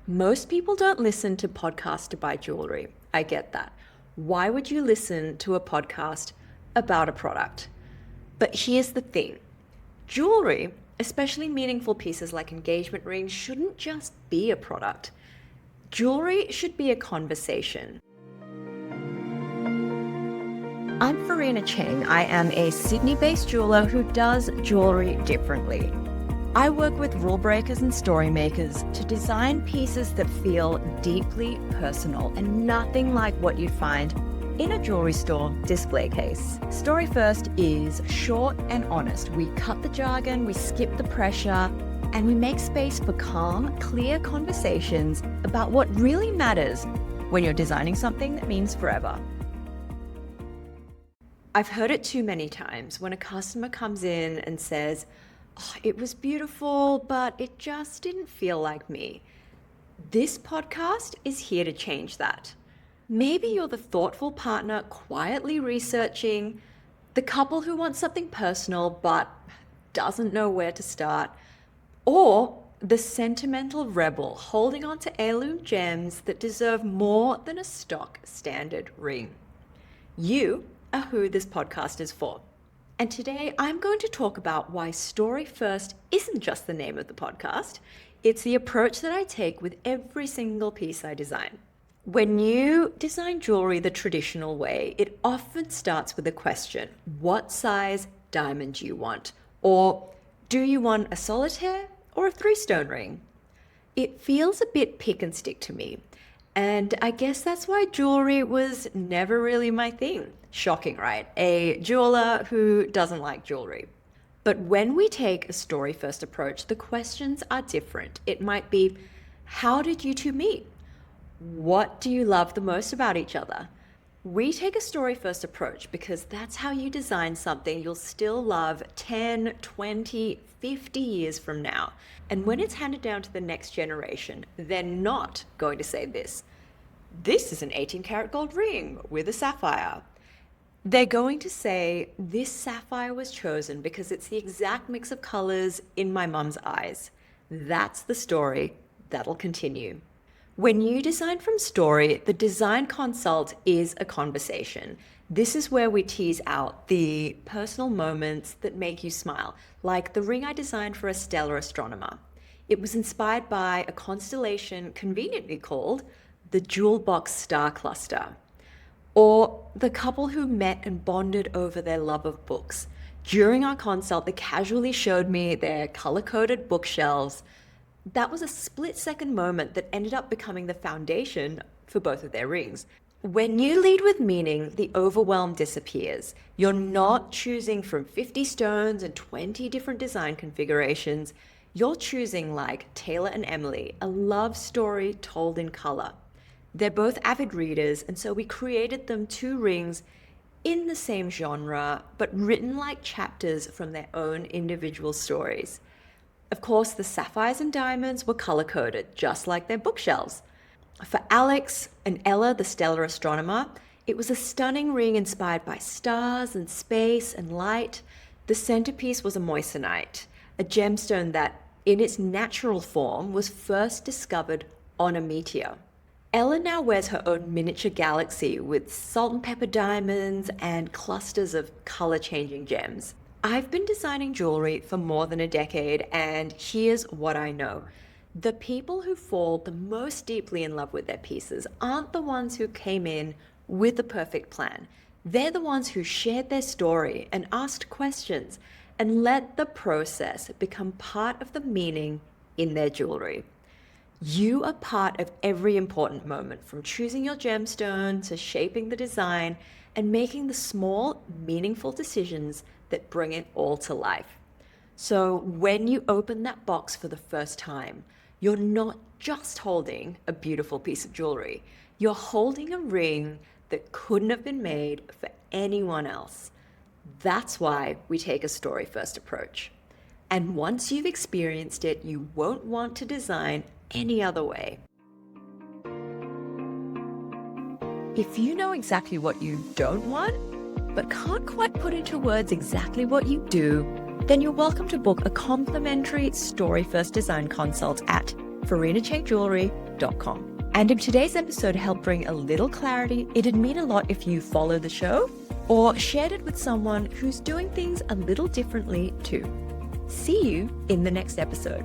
Most people don't listen to podcasts to buy jewelry. I get that. Why would you listen to a podcast about a product? But here's the thing. Jewelry, especially meaningful pieces like engagement rings, shouldn't just be a product. Jewelry should be a conversation. I'm Farina Cheng. I am a Sydney-based jeweler who does jewelry differently. I work with rule breakers and story makers to design pieces that feel deeply personal and nothing like what you'd find in a jewelry store display case. Story First is short and honest. We cut the jargon, we skip the pressure, and we make space for calm, clear conversations about what really matters when you're designing something that means forever. I've heard it too many times when a customer comes in and says, "Oh, it was beautiful, but it just didn't feel like me." This podcast is here to change that. Maybe you're the thoughtful partner quietly researching, the couple who wants something personal but doesn't know where to start, or the sentimental rebel holding on to heirloom gems that deserve more than a stock standard ring. You are who this podcast is for. And today I'm going to talk about why Story First isn't just the name of the podcast. It's the approach that I take with every single piece I design. When you design jewelry the traditional way, it often starts with a question. What size diamond do you want? Or do you want a solitaire or a 3-stone ring? It feels a bit pick and stick to me. And I guess that's why jewelry was never really my thing. Shocking, right? A jeweler who doesn't like jewelry. But when we take a story first approach, the questions are different. It might be, how did you two meet? What do you love the most about each other? We take a story first approach because that's how you design something you'll still love 10, 20, 50 years from now. And when it's handed down to the next generation, they're not going to say this. This is an 18-karat gold ring with a sapphire. They're going to say, this sapphire was chosen because it's the exact mix of colors in my mum's eyes. That's the story that'll continue. When you design from story, the design consult is a conversation. This is where we tease out the personal moments that make you smile, like the ring I designed for a stellar astronomer. It was inspired by a constellation conveniently called the Jewel Box Star Cluster. Or the couple who met and bonded over their love of books. During our consult, they casually showed me their color-coded bookshelves. That was a split-second moment that ended up becoming the foundation for both of their rings. When you lead with meaning, the overwhelm disappears. You're not choosing from 50 stones and 20 different design configurations. You're choosing, like Taylor and Emily, a love story told in color. They're both avid readers, and so we created them 2 rings in the same genre, but written like chapters from their own individual stories. Of course, the sapphires and diamonds were color-coded, just like their bookshelves. For Alex and Ella, the stellar astronomer, it was a stunning ring inspired by stars and space and light. The centerpiece was a moissanite, a gemstone that, in its natural form, was first discovered on a meteor. Ella now wears her own miniature galaxy with salt and pepper diamonds and clusters of color-changing gems. I've been designing jewelry for more than a decade, and here's what I know. The people who fall the most deeply in love with their pieces aren't the ones who came in with the perfect plan. They're the ones who shared their story and asked questions and let the process become part of the meaning in their jewelry. You are part of every important moment, from choosing your gemstone to shaping the design and making the small, meaningful decisions that bring it all to life. So when you open that box for the first time, you're not just holding a beautiful piece of jewelry. You're holding a ring that couldn't have been made for anyone else. That's why we take a story-first approach. And once you've experienced it, you won't want to design any other way. If you know exactly what you don't want, but can't quite put into words exactly what you do, then you're welcome to book a complimentary Story First Design consult at farinachekjewelry.com. And if today's episode helped bring a little clarity, it'd mean a lot if you followed the show or shared it with someone who's doing things a little differently too. See you in the next episode.